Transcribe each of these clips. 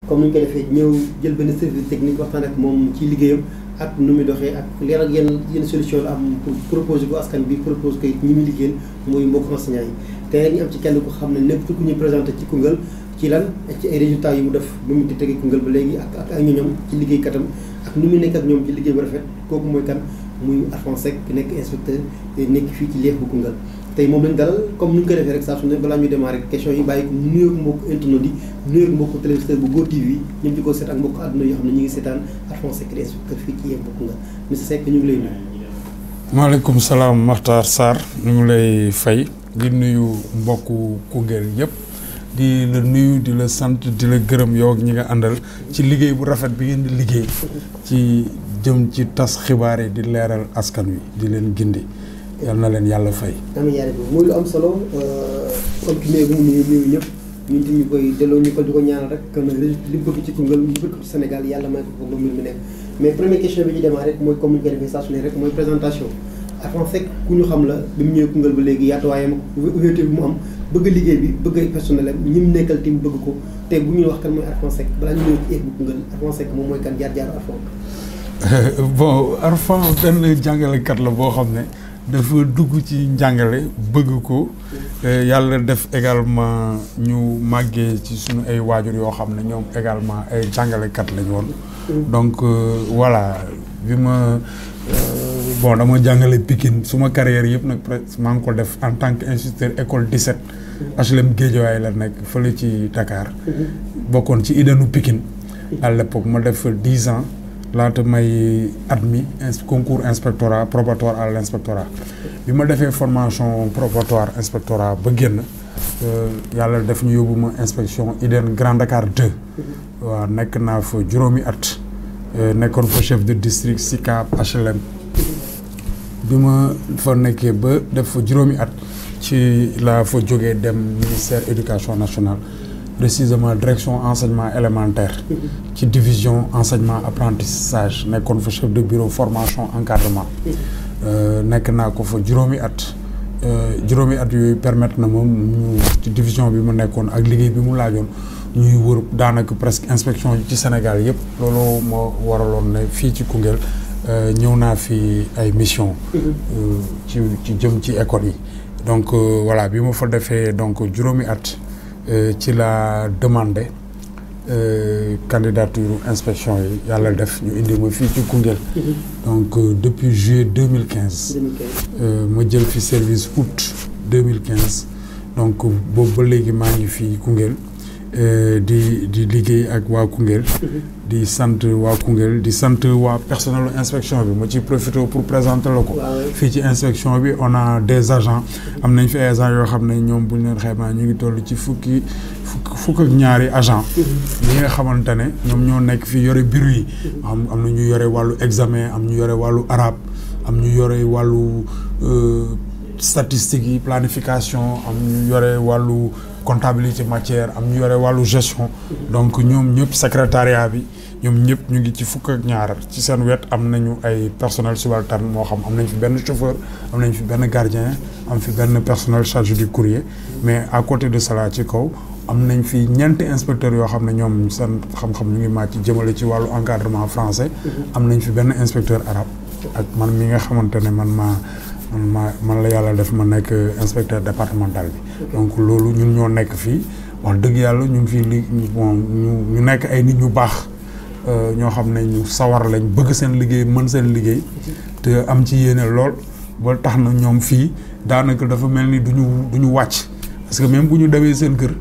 comme ni ñu koy defee ñëw jël benn service technique waxtaan ak moom ci liggéeyam ak nu muy doxee ak leer ak yenn solution la am pour proposer ko askan bi proposer ko ñi muy liggéeyal mooy mbokk enseignant yi te ñu am ci kenn ko xam ne nekk ku ñuy présenté ci Koungheul ci lan ci ay résultats yu mu def ba mu di tege Koungheul ba léegi ak ay ñoñam ci liggéeykatam ak nu muy nekk ak ñoom ci liggéey bu rafet kooku mooy kan muy Alphonse Seck nekk inspecteur nekk fii ci Liekh bu Koungheul tey moom lañ dalal comme ni ñu koy defee rek saa su ne balaa ñuy démarrer question yi bàyyi ko mu nuyoog mbokk internet yi nuyoog mbokk téléviseur bu Go TV ñoom di ko seet ak mbokk àdduna yoo xam ne ñu ngi seetaan Alphonse Seck di inspecteur fii ci Liekh bu Koungheul monsieur Seck ñu ngi lay nuyu. maaleykum salaam Makhtar Sarr ñu ngi lay fay di nuyu mbokku Koungheul yëpp di la nuyu di la sant di la gërëm yow ak ñi nga àndal ci liggéey bu rafet bi ngeen di liggéey ci jëm ci tas xibaar yi di leeral askan wi di leen gindi yal na leen yàlla fay. amiin yaa rabbi muy lu am solo comme ki néegu mu nuyu ñëpp ñun tamit ñu koy delloo ñu ko di ko ñaanal rek que li bëgg ci Koungheul li bëgg ci Sénégal yàlla may ko ba mbir mi nekk mais première question bi ñu démarrer rek mooy comme ni ñu ko defee saa su ne rek mooy présentation Alphonse Seck ku ñu xam la bi mu ñëwee Koungheul ba léegi yaatuwaayam ouverture bi mu am bëgg liggéey bi bëgg ay personnel am ñi mu nekkal tim bëgg ko te bu ñuy wax kan mooy Alphonse Seck balaa ñu ñëw ci Liekh bu Koungheul Alphonse Seck moom mooy kan jaar-jaaru Alphonse. bon Alphonse benn jàngalekat la boo xam ne dafa dugg ci njàngale bëgg ko yàlla def également ñu màggee ci suñu ay waajur yoo xam ne ñoom également ay jàngalekat lañ woon donc voilà bi ma bon dama jàngale Pikine suma carrière yëpp nag presque maa ngi ko def en tant que instituteur école 17 HLM Guédiawaye la nekk fële ci Dakar bokkoon ci idanu Pikine à l'époque ma def fa 10 ans laata may admis concours inspectorat probatoire à l'inspectorat bi ma defee formation probatoire inspectorat ba génn yàlla def ñu yóbbu ma inspection IDEN Grand Dakar 2 waaw nekk naa fa juróomi at nekkoon fa chef de district Sicap HLM bi ma fa nekkee ba def fa juróomi at ci laa fa jógee dem ministère éducation nationale précisément direction enseignement élémentaire ci division enseignement apprentissage nekkoon fa chef de bureau formation encadrement nekk naa ko fa juróomi at yooyu permettre na moom ñu ci division bi mu nekkoon ak liggéey bi mu laajoon ñuy wër daanaka presque inspection ci Sénégal yëpp loolu moo waraloon ne fii ci Koungheul ñëw naa fi ay mission ci jëm ci école yi donc voilà bi ma fa defee donc juróomi at ci la demandé candidature inspection yi yàlla def ñu indi ma fii ci Koungheul donc depuis juillet 2015 ma jël fi service août 2015 donc boobu ba léegi maa ngi fii Koungheul di liggéey ak waa Koungheul di sant waa Koungheul di sant waa personnel inspection bi ma ci profité pour présenter la ko fii ci inspection bi on a des agents am nañ fi ay agents yoo xam ne ñoom bu ñu leen xaymaa ñu ngi toll ci fukk ak ñaari agent ñi nga xamante ne ñoom ñoo nekk fii yore bureau yi am na ñu yore wàllu examen am ñu yore wàllu arabe am ñu yore wàllu statistiques yi planification am ñu yore wàllu comptabilité matière am ñu yore wàllu gestion donc ñoom ñëpp secrétariat bi ñoom ñëpp ñu ngi ci fukk ak ñaar ci seen wet am nañu ay personnel subalterne moo xam am nañ fi benn chauffeur am nañ fi benn gardien am fi benn personnel chargé du courrier mais à côté de cela ci kaw am nañ fi ñeenti inspecteurs yoo xam ne ñoom seen xam-xam ñu ngi màcc jëmale ci wàllu encadrement français am nañ fi benn inspecteur arabe ak man mi nga xamante ne man la yàlla def ma nekk inspecteur départemental bi donc loolu ñun ñoo nekk fii wax dëgg yàlla ñu ngi fii ñu nekk ay nit ñu baax ñoo xam ne ñu sawar lañ bëgg seen liggéey mën seen liggéey te am ci yéene lool ba tax na ñoom fii daanaka dafa mel ni duñu wàcc parce que même bu ñu demee seen kër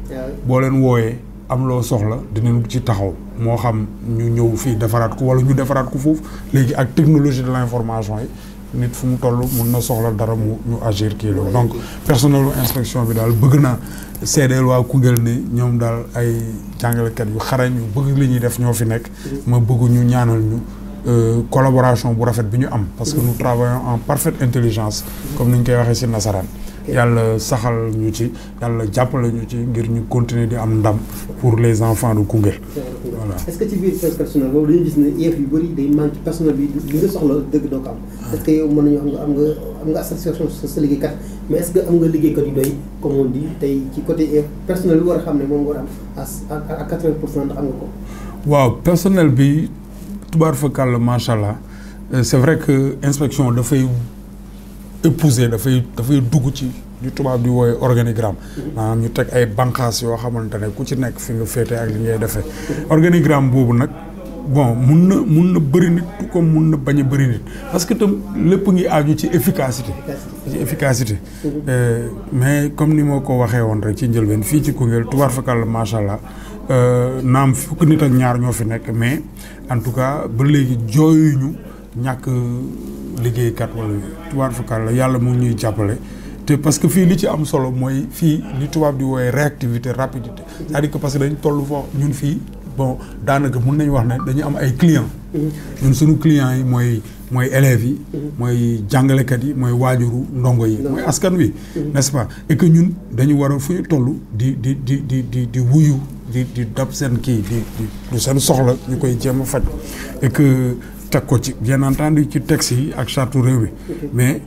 boo leen wooyee am loo soxla dinañ ci taxaw moo xam ñu ñëw fii defaraat ko wala ñu defaraat ko foofu léegi ak technologie de l'information yi nit fu mu toll mun na soxla dara ñu agir kii loolu donc personnelu inspection bi daal bëgg naa seedeel waa Koungheul ne ñoom daal ay jàngalekat yu xarañ yu bëgg li ñuy def ñoo fi nekk ma bëgg ñu ñaanal ñu collaboration bu rafet bi ñu am parce que nous travaillons en parfaite intelligence comme ni ñu koy waxee ci nasaraan yàlla saxal ñu ci yàlla jàppale ñu ci ngir ñu continuer di am ndam pour les enfants de Koungheul voilà. Est-ce que ci biir personnel boobu dañuy gis ne Liekh yu bëri day manque personnel bi li nga soxla dëgg doo ko am est-ce que yow mën nañu am nga association sa liggéeykat mais est-ce que am nga liggéeykat yu doy comme on dit tey ci côté personnel bi war a xam ne moom war a am à 80% ndax am nga ko. waaw personnel bi tubaar fakàll macha allah c'est vrai que inspection dafay épouser dafay dugg ci li tubaab di woowe organigramme maanaam ñu teg ay bànqaas yoo xamante ne ku ci nekk fi nga féete ak li ngay defee organigramme boobu nag bon mun na bëri nit tout comme mun na bañ a bëri nit parce que tam lépp ngi aaju ci efficacité mais comme ni ma ko waxee woon rek ci njëlbeen fii ci Koungheul tubaar fakàll macha allah naam fukki nit ak ñaar ñoo fi nekk mais en tout cas ba léegi jooyuñu ñàkk liggéeykat wala tubaar fakàll yàlla mu ñuy jàppale te parce que fii li ci am solo mooy fii li tubaab di woowe réactivité rapidité c'est-à-dire que parce que dañ toll foofu ñun fii bon daanaka mun nañu wax ne dañu am ay clients ñun suñu clients yi mooy élèves yi mooy jàngalekat yi mooy waajuru ndongo yi mooy askan wi n'est-ce pas et que ñun dañu war a fu ñu toll di wuyu di dab seen kii di seen soxla ñu koy jéem a faj et que teg ko ci bien entendu ci texte yi ak charte réew mi mais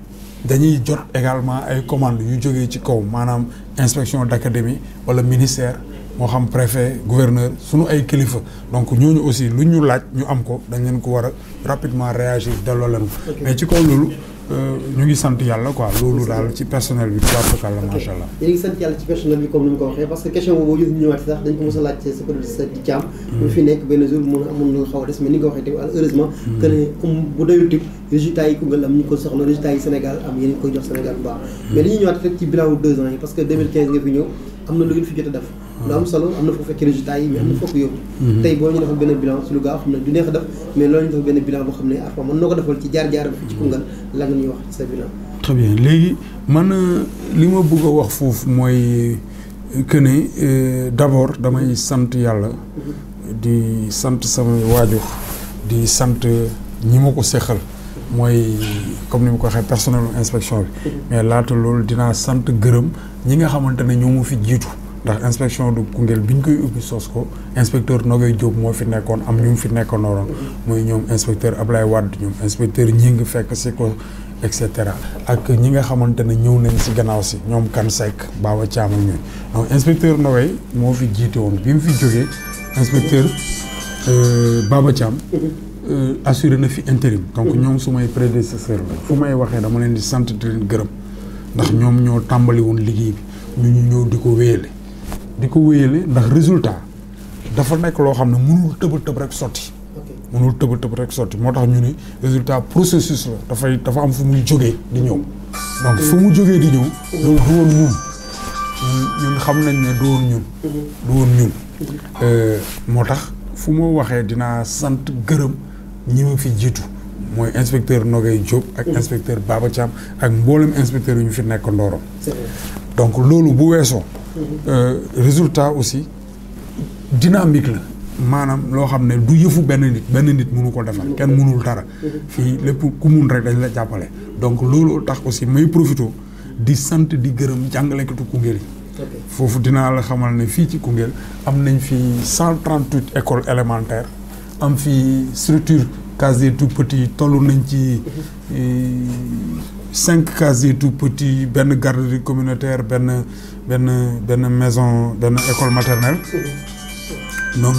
dañuy jot également ay commandes yu jógee ci kaw maanaam inspection d'académie wala ministère moo xam préfet gouverneur sunu ay kilifa donc ñooñu aussi lu ñu laaj ñu am ko dañ leen ko war a rapidement réagir delloo leen ko mais ci kaw loolu ñu ngi sant yàlla quoi loolu daal ci personnel bi tubaab fakàll la macha allah. yéen ngi sant yàlla ci personnel bi comme ni mu ko waxee parce que question boobu ñu ñëwaat sax dañ ko mos a laaj sa producteur di Thiam. bu fi nekk benn jour amoon na xaw a des mais ni nga ko waxee tamit heureusement. que ne comme bu doyul tamit résultats yi Koungheul am ñu ko soxla résultats yi Sénégal am yéen koy jox Sénégal bu baax. mais dañuy ñëwaat rek ci bilan 2 ans yi parce que 2015 nga fi ñëw am na lu ngeen fi jot a def. lu am solo am na foo fekk résultats yi mais am na foo ko yóbbu. tey boo ñu defal benn bilan ci lu gaaw xam ne du neex a def mais loolu ñu defal benn bilan boo xam ne Arfan mën na ko defal ci jaar-jaaram fii ci Koungheul la nga ñuy wax ci sa bilan. très bien léegi man li ma bëgg a wax foofu mooy que ne d'abord damay sant yàlla di sant samay waajur di sant ñi ma ko seqal mooy comme ni ma ko waxee personnel inspection bi mais laata loolu dinaa sant gërëm ñi nga xamante ne ñoo ma fi jiitu ndax inspection du Koungheul bi ñu koy ubbi sos ko inspecteur Nogay Diop moo fi nekkoon am ñu fi nekkoon noonu muy ñoom inspecteur Ablaye Wade ñoom inspecteur Ñing fekk si ko et cetera ak ñi nga xamante ne ñëw nañ si gannaaw si ñoom Kan Seck Baba Thiam ak ñooy donc inspecteur Nogay moo fi jiite woon bi mu fi jógee inspecteur Baba Thiam assuré na fi intérim donc ñoom su may prédécesseur la fu may waxee dama leen di sant di leen gërëm ndax ñoom ñoo tàmbali woon liggéey bi ñu ñëw di ko wéyale ndax résultat dafa nekk loo xam ne mënul tëb rek sotti moo tax ñu ni résultat processus la dafa am fu muy jógee di ñëw donc fu mu jógee di ñëw loolu du woon ñun xam nañ ne du woon ñun moo tax fu ma waxee dinaa sant gërëm ñi ma fi jiitu mooy inspecteur Nogay Diop ak inspecteur Baba Thiam ak mboolem inspecteur yu ñu fi nekk Ndorong donc loolu bu weesoo résultat aussi dynamique la maanaam loo xam ne du yëfu benn nit mënu ko defal kenn mënul dara fii lépp ku mun rek dañ la jàppale donc loolu tax aussi may profité di sant di gërëm jàngalekatu Koungheul yi foofu dinaa la xamal ne fii ci Koungheul am nañ fi 138 écoles élémentaires am fi structure case des tout-petits toll nañ ci 5 cases des tout-petits benn garderie communautaire benn maison benn école maternelle donc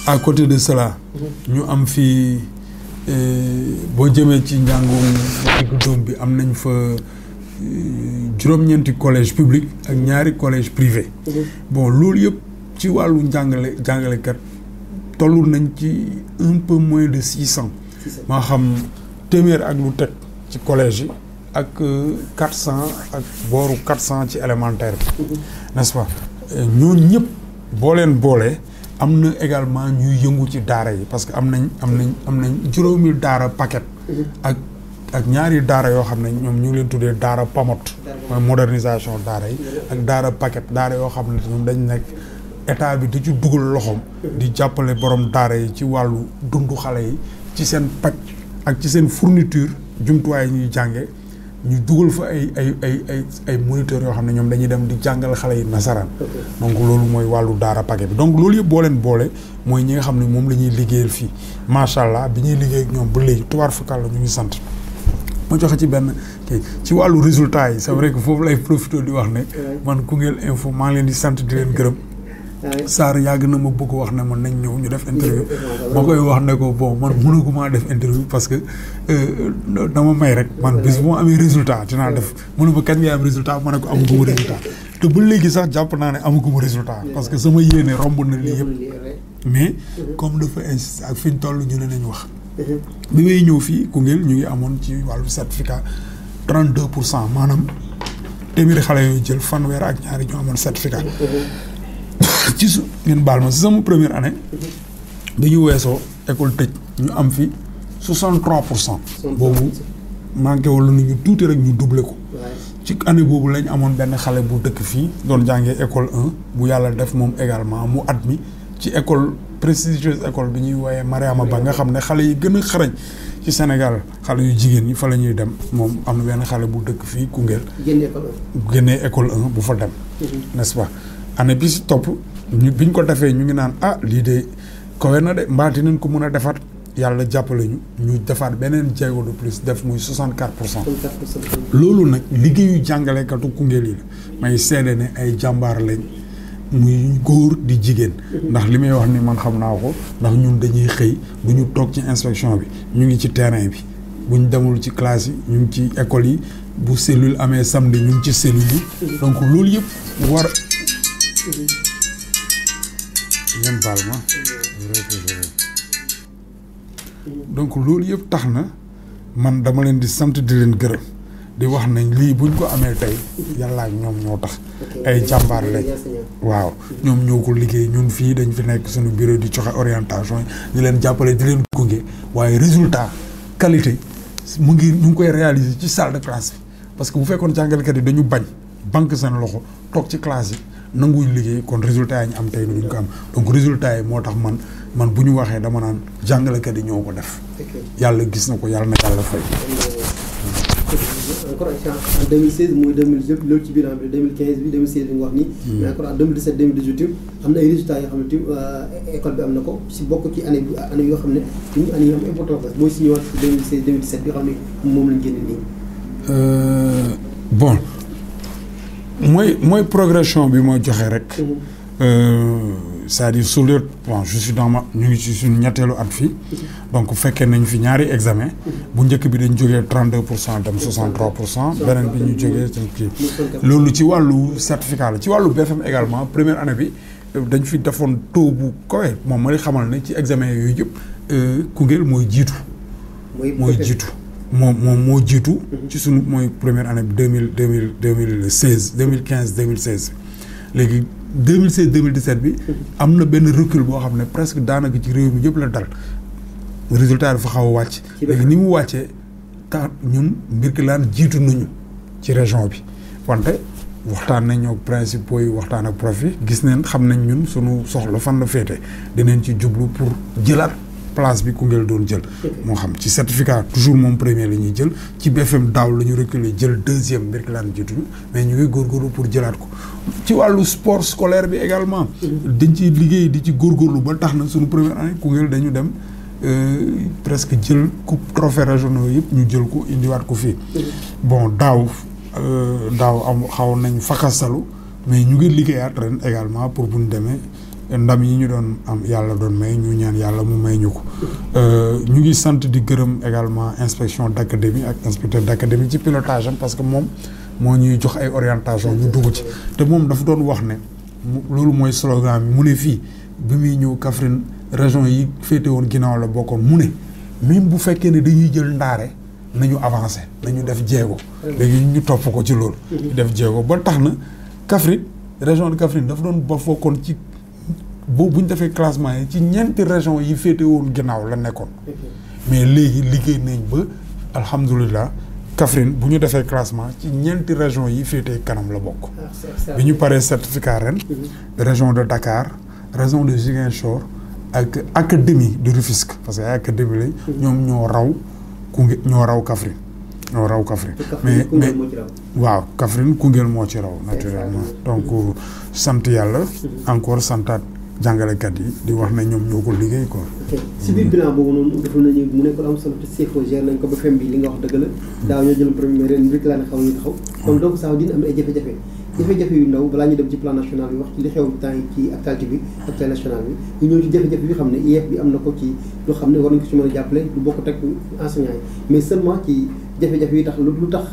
à côté de cela ñu am fi boo jëmee ci njàngum diggu doom bi am nañ fa juróom-ñeenti collège public ak ñaari collège privé bon loolu yëpp ci wàllu jàngalekat tollu nañ ci un peu moins de 600 maa xam téeméer ak lu teg ci collège yi ak 400 ak booru 400 ci élémentaire bi n'est-ce pas ñooñu ñëpp boo leen boolee am na également ñuy yëngu ci daara yi parce que am nañ juróomi daara paquet ak ñaari daara yoo xam ne ñoom ñu ngi leen tuddee daara pamot mooy modernisation daara yi ak daara paquet daara yoo xam ne ñoom dañ nekk état bi di ci dugal loxoom di jàppale borom daara yi ci wàllu dundu xale yi ci seen paj ak ci seen fourniture jumtuwaay yi ñuy jànge ñu dugal fa ay moniteurs yoo xam ne ñoom dañuy dem di jàngal xale yi nasaraan donc loolu mooy wàllu daara paquet bi donc loolu yëpp boo leen boole mooy ñi nga xam ne moom la ñuy liggéeyal fii macha allah bi ñuy liggéey ak ñoom ba léegi tubaar fakal la ñu ngi sant ma joxe ci benn kii ci wàllu résultat yi c'est vrai que foofu lay profité di wax ne man Koungheul Info maa ngi leen di sant di leen gërëm Sarr yàgg na ma bëgg wax ne man nañ ñëw ñu def interview ma koy wax ne ko bon man mënaguma def interview parce que dama may rek man bis bu ma amee résultat dinaa def mënu ma kañ ngay am résultat ma ne ko amaguma résultat te ba léegi sax jàpp naa ne amaguma résultat parce que sama yéene romb na lii yëpp mais comme dafa insisté ak fi ñu toll ñu ne nañ wax bi may ñëw fii Koungheul ñu ngi amoon ci wàllu certificat 32% maanaam téeméeri xale yooyu jël fanweer ak ñaari ñoo amoon certificat ci su ngeen baal ma si sama première année bi ñu weesoo école tëj ñu am fi 63%. boobu manqué wala nu ñu tuuti rek ñu doublé ko. ci année boobu lañ amoon benn xale bu dëkk fii doon jàngee école 1 bu yàlla def moom également mu admis ci école prestigieuse école bi ñuy woowee Mariama Ba nga xam ne xale yi gën a xarañ ci Sénégal xale yu jigéen ñi fa la ñuy dem moom am na benn xale bu dëkk fii Koungheul. génnee école 1 bu fa dem. n'est-ce pas année bi si topp. biñ ko defee ñu ngi naan lii de kawe na de mbaati nañ ko mën a defaat yàlla jàppale ñu defaat beneen jéego de plus def muy 64%. loolu nag liggéeyu jàngalekatu Koungheul yi la may seede ne ay jàmbaar lañ muy góor di jigéen. ndax li may wax ni man xam naa ko ndax ñun dañuy xëy du ñu toog ci inspection bi ñu ngi ci terrain bi buñ demul ci classe yi ñu ngi ci école yi bu cellule amee samedi ñu ngi ci cellule yi. donc loolu yëpp war. ngeen baal ma donc loolu yëpp tax na man dama leen di sant di leen gërëm di wax nañ lii buñ ko amee tey yàlla ak ñoom ñoo tax ay jàmbaar lañ waaw ñoom ñoo ko liggéey ñun fii dañ fi nekk suñu bureau di joxe orientation di leen jàppale di leen gunge waaye résultat qualité ñu ngi koy réaliser ci salle de classe bi parce que bu fekkoon jàngalekat yi dañu bañ banque seen loxo toog ci classe yi nanguñ liggéey kon résultat yi ñu am tey duñ ko am donc résultat yi moo tax man bu ñu waxee dama naan jàngalekat yi ñoo ko def. yàlla gis na ko yàlla na yàlla fay. encore en 2016 mooy 2018 loolu ci bilan bi 2015 bi 2016 bi nga wax nii. mais encore en 2017 2018 am na ay résultats yoo xam ne école bi am na ko si bokk ci année yoo xam ne suñu année yoo am importance la mooy si ñëwaat si 2016 2017 bi nga xam ne moom lañ génne nii. bon. mooy progression bi moo joxe rek c'est-à-dire sur le bon je suis dans ñu ngi ci suñu ñetteelu at fii donc fekkee nañ fi ñaari examen bu njëkk bi dañ jógee 32% dem 63% beneen bi ñu jógee kii loolu ci wàllu certificat la ci wàllu BFM également première année bi dañ fi defoon taux bu kawe moom ma xamal ne ci examen yooyu yëpp Koungheul mooy jiitu moo jiitu ci sunu mooy première année bi 2016 2015 2016 léegi 2016 2017 bi am na benn recul boo xam ne presque daanaka ci réew mi yëpp la dal résultat dafa xaw a wàcc léegi ni mu wàccee tax ñun Birkelane jiitu nañu ci région bi wante waxtaan nañ ak principaux yi waxtaan ak prof yi gis neen xam nañ ñun sunu soxla fan la féete dinañ ci jublu pour jëlaat place bi Koungheul doon jël moo xam ci certificat toujours moom premier la ñuy jël ci BFM daaw la ñu reculer jël deuxième Birkelane jiituñu mais ñu ngi góorgóorlu pour jëlaat ko ci wàllu sport scolaire bi également dañ ci liggéey di ci góorgóorlu ba tax na suñu première année Koungheul dañu dem presque jël coupe trophée régionaux yëpp ñu jël ko indiwaat ko fii bon daaw am xaw nañ fakastalu mais ñu ngi liggéeyaat ren également pour bu ñu demee ndam yi ñu doon am yàlla doon may ñu ñaan yàlla mu may ñu ko ñu ngi sant di gërëm également inspection d'académie ak inspecteur d'académie ci pilotage am parce que moom moo ñuy jox ay orientation ñu dugg ci te moom dafa doon wax ne loolu mooy slogan bi mu ne fii bi muy ñëw Kaffrine région yi féete woon ginnaaw la bokkoon mu ne même bu fekkee ne dañuy jël ndaare nañu avancer nañu def jéego léegi ñu topp ko ci loolu def jéego ba tax na Kaffrine région de Kaffrine dafa doon ba fokkoon ci boobu bu ñu defee classement yi ci ñeenti région yi féete woon ginnaaw la nekkoon mais léegi liggéey nañ ba alhamdulilah Kaffrine bu ñu defee classement ci ñeenti région yi féete kanam la bokk bi ñu paree certificat ren région de Dakar région de Ziguinchor ak académie de Rufisque parce que ay académie lañ ñoom ñoo raw Kaffrine mais waaw Kaffrine Koungheul moo ci raw naturellement donc sant yàlla encore santaat jàngalekat yi di wax ne ñoom ñoo ko liggéey quoi. ok si biir bilan boobu noonu defal nañu mu nekk lu am solo te CFO gère nañ ko ba fem bi li nga wax dëgg la daaw ñoo jël premier ren bi laa ne xaw ñu taxaw kon donc ça dina am ay jafe-jafe yu ndaw balaa ñu dem ci plan national bi wax ci li xew temps yi ci actualité bi actualité nationale bi ñu ñëw ci jafe-jafe bi xam ne IEF bi am na ko ci loo xam ne war nañ ko ci mën a jàppale lu bokk teg enseignants yi mais seulement ci jafe-jafe yi tax lu tax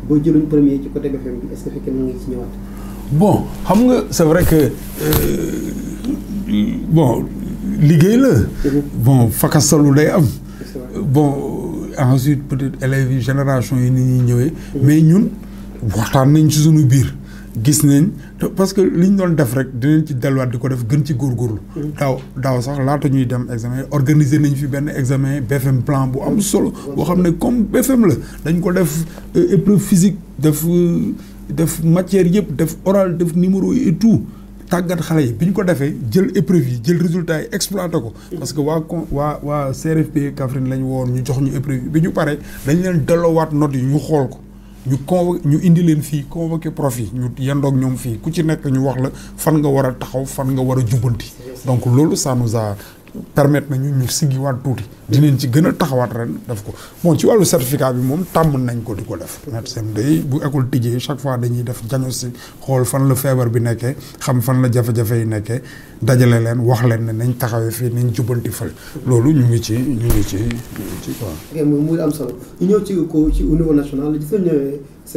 boo jëluñ premier ci côté BFM bi est-ce que fekkee mën nga ci ñëwaat. bon xam nga c'est vrai que bon liggéey la. bon fakastalu day am. bon ensuite peut-être élèves yi génération yi ni ñuy ñëwee. mais ñun waxtaan nañ ci suñu biir. gis nañ parce que li ñu doon def rek dinañ ci delluwaat di ko def gën ci góorgóorlu. daaw sax laata ñuy dem examen organiser nañ fi benn examen BFM plan bu am solo boo xam ne comme BFM la dañ ko def épreuve physique def matière yëpp def oral def numéro yi et tout tàggat xale yi bi ñu ko defee jël épreuve yi jël résultat yi exploité ko. parce que waa CRFP Kaffrine lañ woon ñu jox ñu épreuve yi bi ñu paree dañ leen delloowaat notes yi ñu xool ko. ñu indi leen fii convoqué prof yi ñu yendoog ñoom fii ku ci nekk ñu wax la fan nga war a taxaw fan nga war a jubbanti donc loolu ça nous a permettre nañu ñu siggiwaat tuuti dinañ ci gën a taxawaat ren def ko bon ci wàllu certificat bi moom tàmm nañ ko di ko def médecin day bu école tijjee chaque fois dañuy def diagnostic xool fan la feebar bi nekkee xam fan la jafe-jafe yi nekkee dajale leen wax leen ne nañ taxawee fii nañ jubbanti fële loolu ñu ngi ci quoi. ok muy am solo ñu ñëw ci au niveau national gis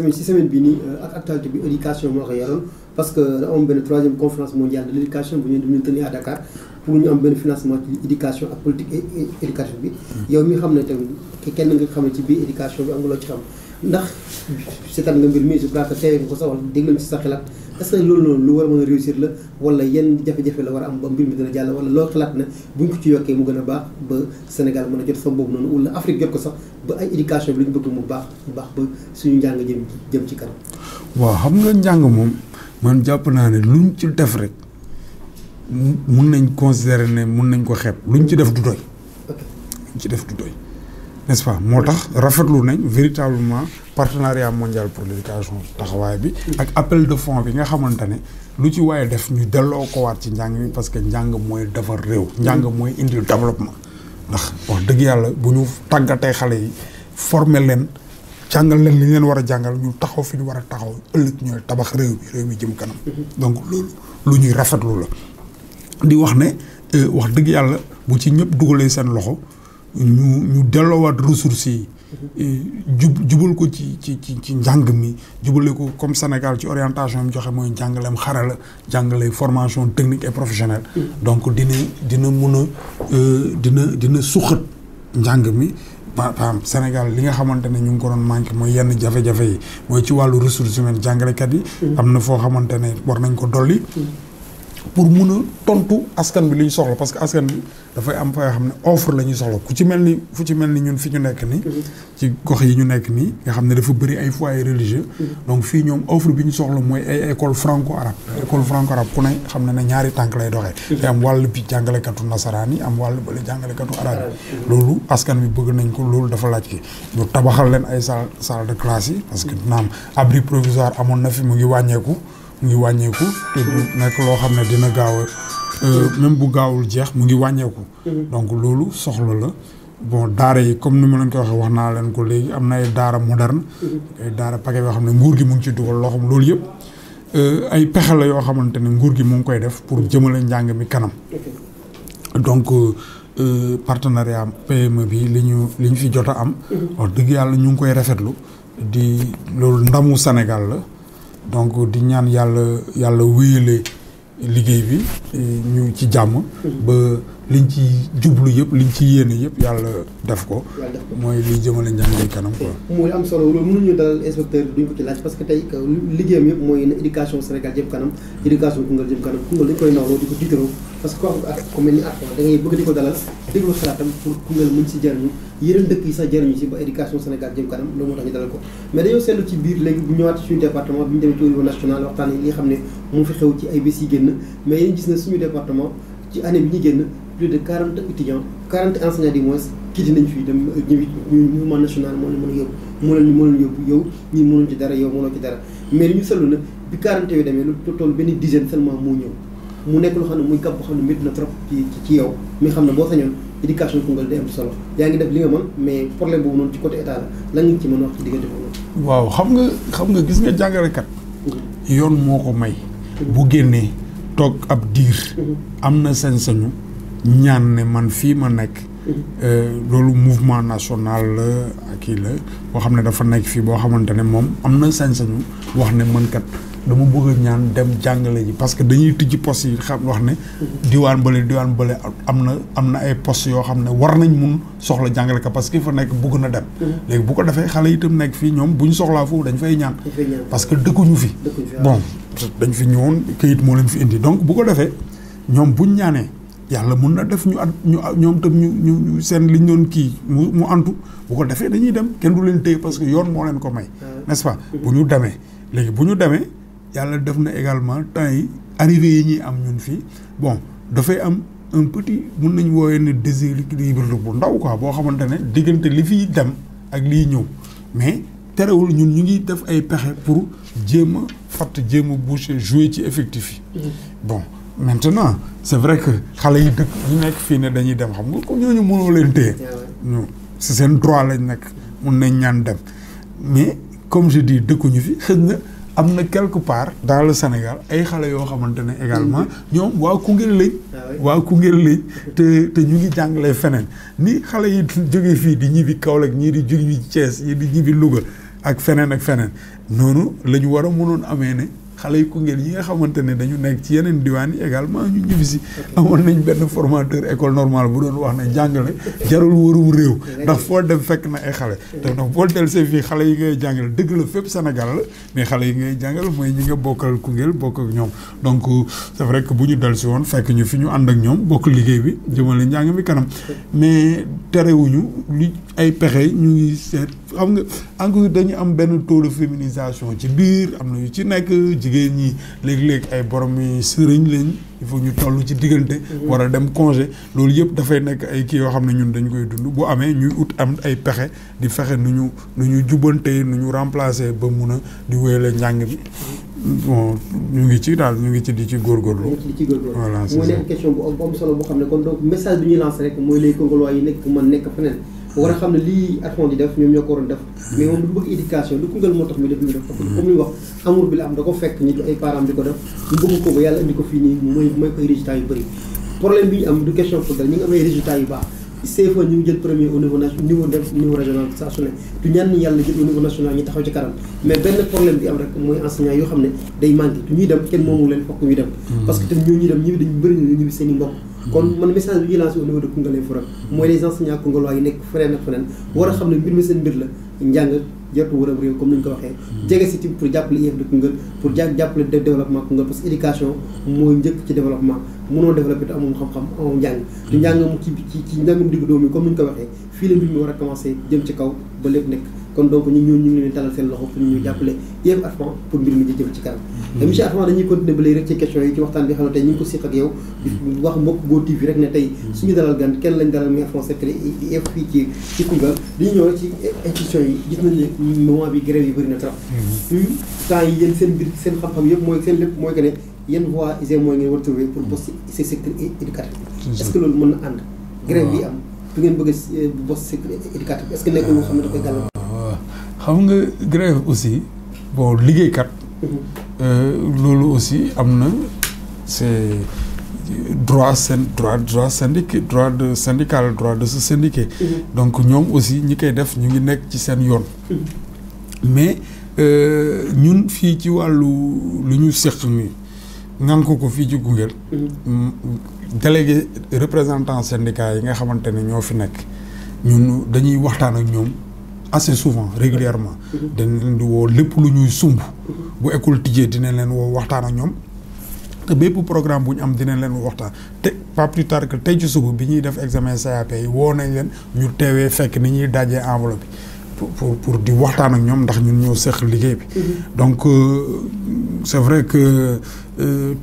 nañ semaine bi nii ak actualité bi éducation moo ko yoroon parce que da am benn 3e conférence mondiale de l'éducation bu ñu tenir à Dakar pour ñu am benn financement ci éducation ak politique éducation bi yow mi xam ne tamit kenn nga xam ne ci biir éducation bi am nga loo ci xam ndax seetaan nga mbir mi je crois que teewee nga ko sax wala dégg nañ ci sa xalaat est-ce que loolu noonu lu war a mën a réussir la wala yenn jafe-jafe la war a am ba mbir mi dina jàll wala loo xalaat ne buñ ko ci yokkee mu gën a baax ba Sénégal mën a jot fa boobu noonu wala Afrique jot ko sax ba ay éducation bi li ñu bëgg mu baax ba suñu njàng jëm ci kanam. waaw xam nga njàng moom man jàpp naa ne luñ ci def rek mun nañ considérer ne mun nañ ko xeeb luñ ci def du doy. luñ ci def du doy n'est-ce pas moo tax rafetlu nañ véritablement partenariat mondial pour l'éducation taxawaay bi ak appel de fonds bi nga xamante ne lu ci waaye def ñu delloo ko waat ci njàng mi parce que njàng mooy defar réew njàng mooy indil développement ndax wax dëgg yàlla bu ñu tàggatee xale yi former leen jàngal leen li leen war a jàngal ñu taxaw fi ñu war a taxaw ëllëg ñooy tabax réew mi jëm kanam donc loolu lu ñuy rafetlu la di wax ne wax dëgg yàlla bu ci ñëpp dugalee seen loxo ñu delloowaat ressources yi jubal ko ci njàng mi jubale ko comme Sénégal ci orientation yi mu joxe mooy njàngaleem xarala jàngale formation technique et professionnelle donc dina mun a dina suqat njàng mi par exemple Sénégal li nga xamante ne ñu ngi ko doon manqué mooy yenn jafe-jafe yi mooy ci wàllu ressources humaines jàngalekat yi am na foo xamante ne war nañ ko dolli pour mun a tontu askan bi li ñu soxla parce que askan bi dafay am fay xam ne offre la ñuy soxla fu ci mel ni ñun fi ñu nekk nii ci gox yi ñu nekk nii nga xam ne dafa bëri ay foyers religieux donc fii ñoom offre bi ñu soxla mooy ay école franco-arabe ku ne xam ne ñaari tànk lay doxee te am wàll bi jàngalekatu nasaraan yi am wàll bale jàngalekatu arabe yi loolu askan bi bëgg nañ ko loolu dafa laaj ki ñu tabaxal leen ay salle de classe yi parce que naam abri provisoire amoon na fi mu ngi wàññeeku te du nekk loo xam ne dina gaaw a même bu gaawul jeex mu ngi wàññeeku donc loolu soxla la bon daara yi comme ni ma leen ko waxee wax naa leen ko léegi am na ay daara moderne ay daara paquet yoo xam ne nguur gi mu ngi ci dugal loo xam loolu yëpp ay pexe la yoo xamante ne nguur gi mu ngi koy def pour jëmale njàng mi kanam donc partenariat PME bi li ñu fi jot a am wax dëgg yàlla ñu ngi koy rafetlu di loolu ndamu Sénégal la donc di ñaan yàlla wéyale liggéey bi ñu ci jàmm ba liñ ci jublu yëpp liñ ci yéene yëpp yàlla def ko mooy liy jëmale njàng kanam quoi. mooy am solo loolu mënuñu dalal inspecteur duñ ko ci laaj parce que tey liggéeyam yëpp mooy ne éducation Sénégal jëm kanam éducation Koungheul jëm kanam Koungheul dañ koy nawloo di ko tiitaroo parce que ko ak ku mel ni da ngay bëgg di ko dalal déglu xalaatam pour Koungheul mën si jariñu yeneen dëkk yi sax jariñu si ba éducation Sénégal jëm kanam loolu moo tax ñu dalal ko mais dañoo seetlu ci biir léegi bu ñëwaat suñu département bi ñu demee ci au niveau national waxtaan yi li nga xam ne moo fi xew ci ay bés yi génn mais yéen gis na suñu département ci année bi ñu génn plus de 40 étudiants 40 enseignants du moins quitté nañ fii dem ñëwi mouvement national moo leen mën a yóbbu moo leen yóbbu yow ñii mënuñ ci dara yow mënoo ci dara mais li ñu seetlu na bi 40 yooyu demee lu toll benn dizaine seulement moo ñëw mu nekk loo xam ne muy gàpp boo xam ne métti na trop ci yow mi xam ne boo sañoon éducation Koungheul day am solo yaa ngi def li nga mën mais problème boobu noonu ci côté état la lan nga ci mën a wax ci diggante boobu. waaw xam nga gis nga jàngalekat. yoon moo ko may. bu génnee toog ab diir. am na sañ-sañu ñaan ne man fii ma nekk. loolu mouvement national la kii la boo xam ne dafa nekk fii boo xamante ne moom am na sañ-sañu wax ne man kat dama bëgg a ñaan dem jàngale ji parce que dañuy tijji poste yi xam wax ne diwaan bële am na ay poste yoo xam ne war nañ mun soxla jàngale ka parce que fa nekk bëgg na dem léegi bu ko defee xale itam nekk fii ñoom bu ñu soxlaa foofu dañ fay ñaan parce que dëkkuñu fi bon dañ fi ñëwoon këyit moo leen fi indi donc bu ko defee ñoom buñ ñaanee yàlla mun na def ñoom tam ñu seen liñ doon kii mu antu bu ko defee dañuy dem kenn du leen téye parce que yoon moo leen ko may n'est-ce pas bu ñu demee léegi bu ñu demee yàlla def na également temps yi arrivé yi ñuy am ñun fii bon dafay am un petit mun nañ wooyee ne déséquilibre bu ndaw quoi boo xamante ne diggante li fiy dem ak liy ñëw mais terewul ñun ñu ngi def ay pexe pour jéem a boucher jouer ci effectif yi bon maintenant c'est vrai que xale yi dëkk ñu nekk fii ne dañuy dem xam nga ko ñooñu mënoo leen téye ñu si seen droit lañ nekk mun nañ ñaan dem mais comme je dis dëkkuñu fi xëy na am na quelque part dans le Sénégal ay xale yoo xamante ne également ñoom waa Koungheul lañ te ñu ngi jàngalee feneen ni xale yi jógee fii di ñibbi Kaolack ñii di jóge Thiès ñii di ñibbi Louga ak feneen noonu la ñu war a mënoon amee ne xale yu Koungheul yi nga xamante ne dañu nekk ci yeneen diwaan yi également ñu ñibbi si amoon nañ benn formateur école normale bu doon wax ne jàngale jarul wërum réew ndax foo dem fekk na ay xale te nag boo del see fii xale yi ngay jàngale dëgg la fépp Sénégal la mais xale yi ngay jàngal mooy ñi nga bokkal Koungheul bokk ak ñoom donc c'est vrai que bu ñu del si woon fekk ñu fi ñu ànd ak ñoom bokk liggéey bi jëmale njàng mi kanam mais terewuñu li ay pexe ñu ngi seet xam nga encore dañu am benn taux de féminisation ci biir am na yu ci nekk jigéen ñi léegi-léegi ay borom yi sëriñ lañ il faut ñu toll ci diggante war a dem congé loolu yëpp dafay nekk ay kii yoo xam ne ñun dañ koy dund bu amee ñuy ut am ay pexe di fexe nu ñu jubbante nu ñu remplacer ba mun a di wéyale njàng bi bon ñu ngi ci daal ñu ngi ci di ci góorgóorlu voilà mooy nekk question bu am solo boo xam ne kon donc message bi ñuy lancé rek mooy les Congolais yi nekk man nekk feneen war a xam ne lii Arfan di def ñoom ñoo ko waroon def mais moom du bëgg éducation du Koungheul moo tax muy def parce que comme li wax amour bi la am da ko fekk nit ay parents di ko def ñu bëgg ko ba yàlla indi ko fii nii mooy koy résultats yu bëri problème bi ñu am du question pour dal ñu ngi am ay résultats yu baax CFA ñu ngi jël premier au niveau régional saa su ne du ñaan ni yàlla jël au niveau national ñu taxaw ci kanam mais benn problème bi am rek mooy enseignant yoo xam ne day manqué tu ñuy dem kenn moomu leen fokk ñu dem parce que tam ñuy dem ñi dañu bëri na ñibbi seen i mbokk kon man message bi ñuy lancé au niveau de Koungheul Info rek mooy les enseignants congolais yi nekk feneen ak feneen war a xam ne mbir mi seen mbir la njàng jotu wërëm réew comme ni ñu ko waxee jege si tim pour jàppale IEF de Koungheul pour jàppale développement Koungheul parce que éducation mooy njëkk ci développement mënoo développé te amoon xam-xam amoon njàng te njàngam ci njàngam diggu dóom yi comme ni ñu ko waxee fii la mbir mi war a commencé jëm ci kaw ba lépp nekk kon donc ñu ngi leen talal seen loxo pour ñu jàppale IEF Arfan pour mbir mi di jëm ci kanam te monsieur Arfan dañuy continuer ba léegi rek ci question yi ci waxtaan bi xam ne tey ñu ngi ko siq ak yow di wax mbokk Go TV rek ne tey suñu dalal gan kenn lañ dalal muy Arfan secret IEF fii ci Koungheul dañuy ñëw rek ci institution yi gis nañ ne moment bi grève yi bëri na trop temps yi yéen seen mbir seen xam-xam yëpp mooy seen lépp mooy que ne yéen voix ISE mooy ngeen war a trouver pour bosser ci secteur éducatif est-ce que loolu mën na ànd grève bi am bu ngeen bëgg a bosser secteur éducatif est-ce que nekkul loo xam ne da koy gàllankoor xam nga grève aussi bon liggéeykat loolu aussi am na c'est droit de se syndiquer donc ñoom aussi ñi koy def ñu ngi nekk ci seen yoon mais ñun fii ci wàllu lu ñu seq mi ngan ko fii ci Koungheul délégué représentant syndicat yi nga xamante ne ñoo fi nekk ñun dañuy waxtaan ak ñoom assez souvent régulièrement dañ leen di woo lépp lu ñuy sumb bu école tijjee dinañ leen woo waxtaan ak ñoom te bépp programme bu ñu am dinañ leen waxtaan te pas plus tard que tey ci suba bi ñuy def examen CAP yi woo nañ leen ñu teewee fekk ni ñuy dajee enveloppe bi pour di waxtaan ak ñoom ndax ñun ñoo seq liggéey bi donc c'est vrai que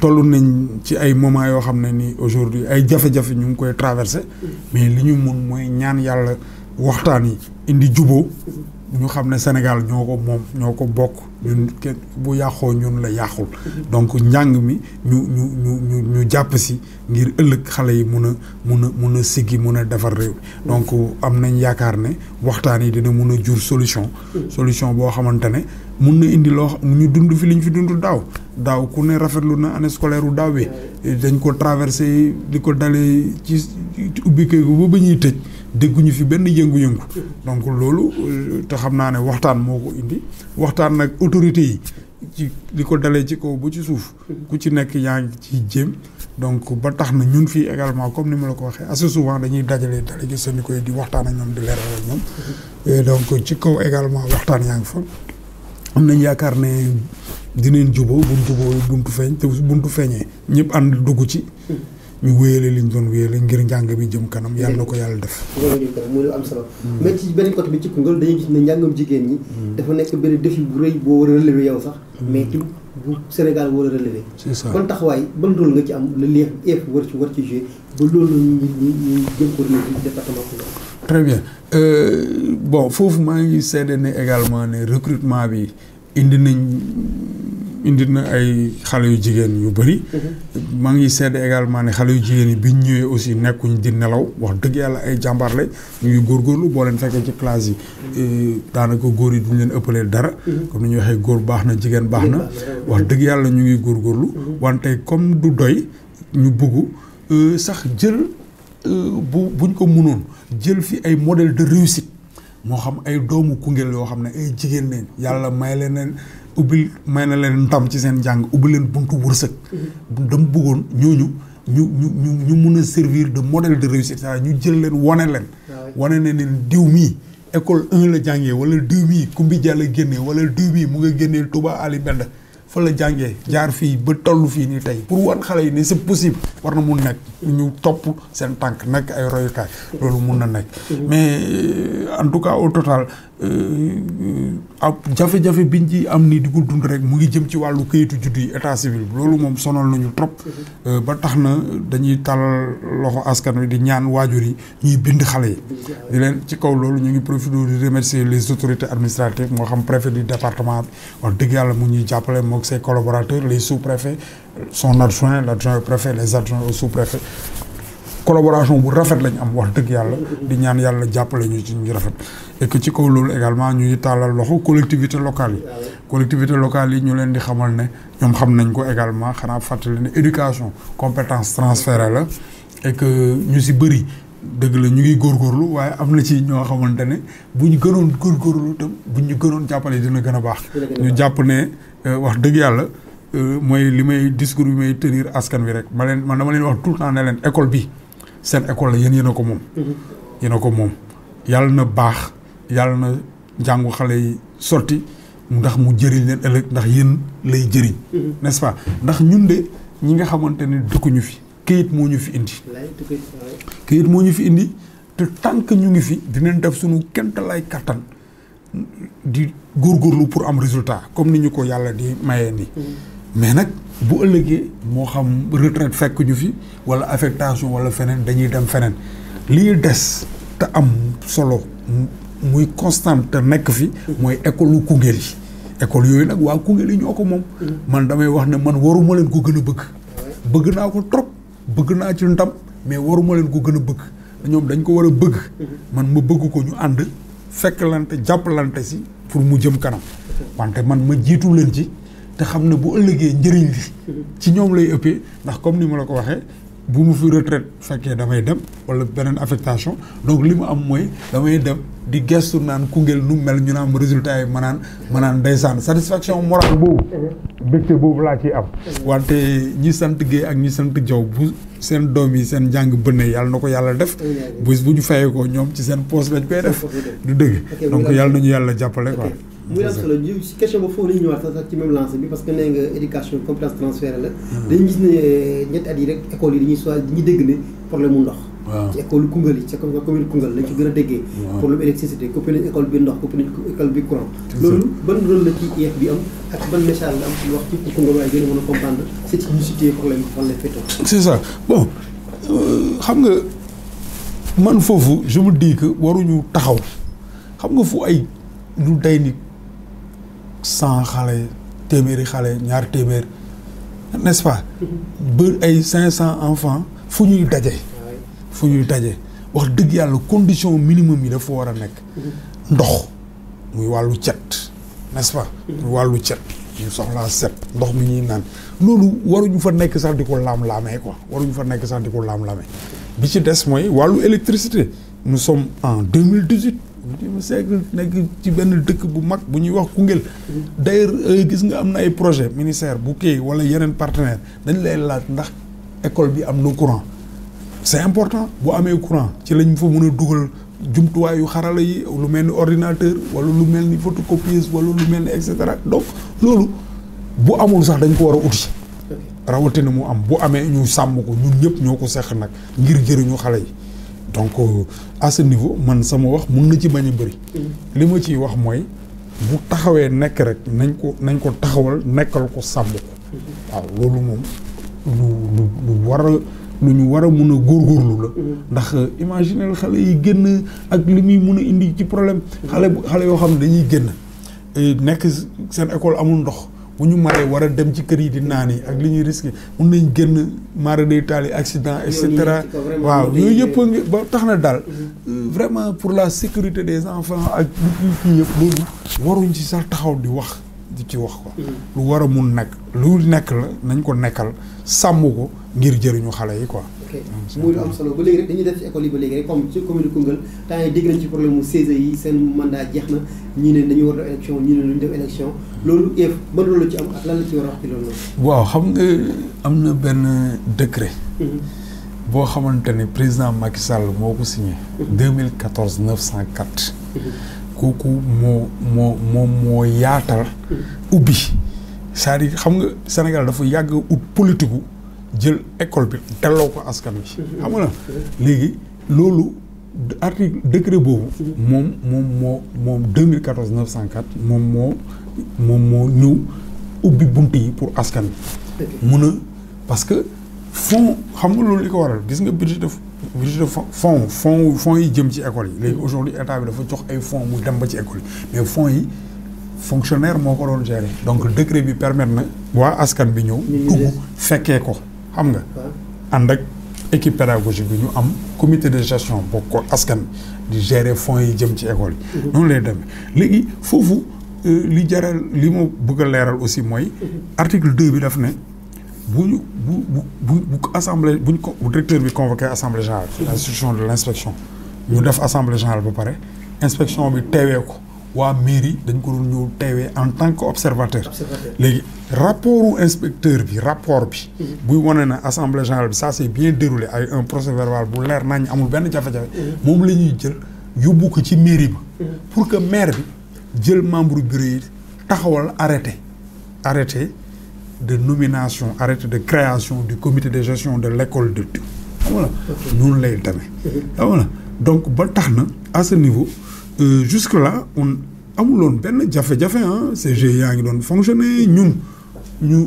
toll nañ ci ay moments yoo xam ne ni aujourd'hui ay jafe-jafe ñu ngi koy traversé mais li ñu mun mooy ñaan yàlla waxtaan yi indi juboo ñu xam ne Sénégal ñoo ko moom ñoo ko bokk ñun kenn bu yàqoo ñun la yàqul donc njàng mi ñu jàpp si ngir ëllëg xale yi mun a siggi mun a defar réew donc am nañ yaakaar ne waxtaan yi dina mun a jur solution boo xamante ne mun na indi loo ñu dund fi liñ fi dund daaw ku ne rafetlu na année scolaire u daaw bi dañ ko traversé di ko dalee ci ubbi kay ba ba ñuy tëj dégguñu fi benn yëngu-yëngu donc loolu te xam naa ne waxtaan moo ko indi waxtaan nag autorité yi ci li ko dalee ci kaw ba ci suuf ku ci nekk yaa ngi ci jéem donc ba tax na ñun fii également comme ni ma la ko waxee assez souvent dañuy dajale délégué syndicaux yi di waxtaan ak ñoom di leeral ak ñoom et donc ci kaw également waxtaan yaa ngi fa am nañ yaakaar ne dinañ jubóo buntu feeñ te buntu feeñee ñëpp ànd dugg ci ñu wéyale liñ doon wéyale ngir njàng bi jëm kanam yàlla na ko yàlla def. muy lu am solo. mais ci beneen côté bi ci Koungheul dañuy gis ne njàngam jigéen ñi. dafa nekk benn défi bu rëy boo war a relever yow sax. mais ci bu Sénégal war a relever. c'est ça kon taxawaay ban rôle nga ci am le lien war ci jouer ba loolu ñu jëm ko relever ci département Koungheul. très bien bon foofu maa ngi seede ne également ne recrutement bi indi na ay xale yu jigéen yu bëri. maa ngi seede également ne xale yu jigéen yi biñ ñëwee aussi nekkuñ di nelaw wax dëgg yàlla ay jàmbaar lañ ñu ngi góorgóorlu boo leen fekkee ci classe yi daanaka góor yi duñ leen ëppalee dara. comme ni ñuy waxee góor baax na jigéen baax na. wax dëgg yàlla ñu ngi góorgóorlu. wante comme du doy ñu bëgg sax jël buñ ko mënoon jël fi ay modèle de réussite moo xam ay doomu Koungheul yoo xam ne ay jigéen leen yàlla may na leen ndam ci seen jàng ubbi leen buntu wërsëg. dama bëggoon ñooñu ñu mun a servir de modèle de réussite c'est-à-dire ñu jël leen wane ne leen diw mii école 1 la jàngee wala diw mii Kumbi Diallo génnee wala diw mii mu nga génnee Touba Ali Benda fa la jàngee jaar fii ba toll fii nii tey pour wan xale yi ne c'est possible war na mun nekk ñu topp seen tànk nekk ay royukaay loolu mun na nekk mais en tout cas au total jafe-jafe biñ ci am ni di ko dund rek mu ngi jëm ci wàllu kayitu juddu yi état civil loolu moom sonal nañu trop ba tax na dañuy talal loxo askan wi di ñaan waajur yi ñuy bind xale yi di leen ci kaw loolu ñu ngi profité di remercier les autorités administratives moo xam préfet du département bi wax dëgg yàlla mu ñuy jàppale mook ses collaborateurs les sous-préfets son adjoint l'adjoint au préfet les adjoints au sous-préfet collaboration bu rafet lañ am wax dëgg yàlla di ñaan yàlla jàppale ñu ci ñu rafet et que ci kaw loolu également ñu ngi tàllal loxo collectivité locale yi ñu leen di xamal ne ñoom xam nañ ko également xanaa fàttali ne éducation compétence transférée la et que ñu si bëri dëgg la ñu ngi góorgóorlu waaye am na ci ñoo xamante ne bu ñu gënoon góorgóorlu itam bu ñu gënoon jàppale dina gën a baax ñu jàpp ne wax dëgg yàlla mooy li may discours bi may tenir askan wi rek man dama leen wax tout le temps ne leen école bi seen école la yéen a ko moom yéen a ko moom yàlla na baax yàlla na njàngu xale yi sotti ndax mu jëriñ leen ëllëg ndax yéen lay jëriñ n'est-ce pas ndax ñun de ñi nga xamante ne dëkkuñu fi këyit moo ñu fi indi te tant que ñu ngi fi dinañ def suñu kemtalaay kattan di góorgóorlu pour am résultat comme ni ñu ko yàlla di mayee nii mais nag bu ëllëgee moo xam retraite fekk ñu fi wala affectation wala feneen dañuy dem feneen lii des te am solo muy constante te nekk fi mooy école lu Koungheul yi école yooyu nag waa Koungheul yi ñoo ko moom man damay wax ne man waruma leen ko gën a bëgg naa ko trop bëgg naa ci ndam mais waruma leen ko gën a bëgg ñoom dañ ko war a bëgg man ma bëgg ko ñu ànd fekklante jàppalante si pour mu jëm kanam wante man ma jiitu leen ci te xam ne bu ëllëgee njëriñ li ci ñoom lay ëppee ndax comme ni ma la ko waxee bu mu fi retraite fekkee damay dem wala beneen affectation donc li mu am mooy damay dem di gestu naan Koungheul nu mel ñu naan résultat yi ma naan ndeysaan satisfaction morale boobu mbégte boobu laa ciy am wante ñi sant Guèye ak ñi sant Diaw bu seen doom yi seen jàng bënne yàlla na ko yàlla def bu ñu fayee ko ñoom ci seen poste lañ koy def du dëgg donc yàlla nañu yàlla jàppale quoi muy am solo si question boobu foofu la ñu ñëwaat sax ci même lancé bi parce que nee nga éducation compétence transférée la dañu gis ne ñetti at yi rek école yi dañuy soit dañuy dégg ne problème mu ndox ci école Koungheul yi ci commune Koungheul lañ ci gën a déggee problème électricité coppite nañ école bi ndox coppite nañ école bi courant loolu ban rôle la ci IEF bi am ak ban message la am ci wax ci pour Koungheul waaye gën a mën a comprendre c'est ci ñu situé problème fan la féetoo c'est ça bon xam nga man foofu je me dis que waruñu taxaw xam nga fu ay lu day ni 100 xale téeméeri xale ñaar téeméer n'est-ce pas ba ay 500 enfants fu ñuy daje wax dëgg yàlla condition minimum yi dafa war a nekk ndox muy wàllu cet n'est-ce pas muy wàllu cet ñu soxlaa set ndox mi ñuy naan loolu waruñu fa nekk sax di ko laam-laamee quoi bi ci des mooy wàllu électricité nous sommes en 2018 siècle nekk ci benn dëkk bu mag bu ñuy wax Koungheul d'ailleurs gis nga am na ay projet ministère bu kii wala yeneen partenaire dañ lay laaj ndax école bi am na courant c'est important bu amee courant ci lañ fa mën a dugal jumtuwaayu xarala yi lu mel ni ordinateur wala lu mel ni photocopieuse wala lu mel ni et cetera donc loolu bu amul sax dañ ko war a uti rawatina mu am bu amee ñu sàmm ko ñun ñëpp ñoo ko seq nag ngir jëriñu xale yi donc à ce niveau man sama wax mun na ci bañ a bëri li ma ciy wax mooy bu taxawee nekk rek nañ ko taxawal nekkal ko sàmm ko waaw loolu moom lu war a lu ñu war a mun a góorgóorlu la ndax imaginer xale yi génn ak li muy mun a indi ci problème xale yoo xam ne dañuy génn nekk seen école amul ndox bu ñu maree war a dem ci kër yi di naan yi ak li ñuy risqué mun nañ génn mara day taali accident et cetera waaw yooyu yëpp ba tax na daal vraiment pour la sécurité des enfants ak li kii yëpp loolu waruñ ci sax taxaw di ci wax ko lu war a mun nekk lu nekk la nañ ko nekkal sàmm ko ngir jëriñu xale yi quoi. ok muy lu am solo ba léegi rek dañuy def ci école yi ba léegi rek comme ci commune Koungheul temps yii dégg nañ ci problème mu CESE yi seen mandat jeex na ñii ne dañu war a def élection ñii ne duñ def élection loolu yëpp ban loolu la ci am ak lan la ci war a wax ci loolu. waaw xam nga am na benn décret. boo xamante ne président Macky Sall moo ko signé. 2014 904. kooku moo yaatal. ubbi c'est-à-dire xam nga Sénégal dafa yàgg ut politique gu jël école bi delloo ko askan wi. xam nga léegi loolu article décret boobu. moom 2014 904 moom moo ñëw ubbi bunt yi pour askan wi. mun a parce que fonds xam nga loolu li ko waral gis nga budget de fonds yi jëm ci école yi léegi aujourd'hui état bi dafa jox ay fonds mu dem ba ci école yi mais fonds yi fonctionnaire moo ko doon gérer donc décret bi permettre na waa askan bi ñëw dugg fekkee ko xam nga ànd ak équipe pédagogique bi ñu am comité de gestion bokk ko askan di gérer fonds yi jëm ci école yi noonu lay demee léegi foofu li ma bëgg a leeral aussi mooy article 2 bi daf ne bu assemblée bu directeur bi convoqué assemblée générale l'institution de l'inspection ñu def assemblée générale ba pare inspection bi teewee ko waa mairie dañ ko doon ñëw teewee en tant que observateur léegi rapport buy wane na assemblée générale bi ça s'est bien déroulé ay un procès verbal bu leer nañ amul benn jafe-jafe moom la ñuy jël yóbbu ko ci mairie ba pour que maire bi jël membre bureau yi taxawal arrêté de nomination arrêté de création du comité de gestion de l'école de tout xam nga noonu lay demee xam nga donc ba tax na à ce niveau jusque là amuloon benn jafe-jafe CGE yaa ngi doon fonctionner ñun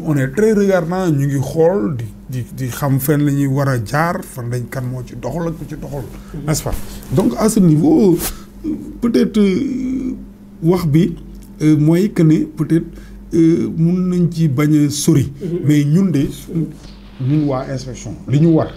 on est très regardant ñu ngi xool di xam fenn la ñuy war a jaar fan lañ kan moo ci doxal ak ku ci doxal n'est-ce pas donc à ce niveau peut-être wax bi mooy que ne peut-être mun nañ ci bañ a sori mais ñun waa inspection li ñu war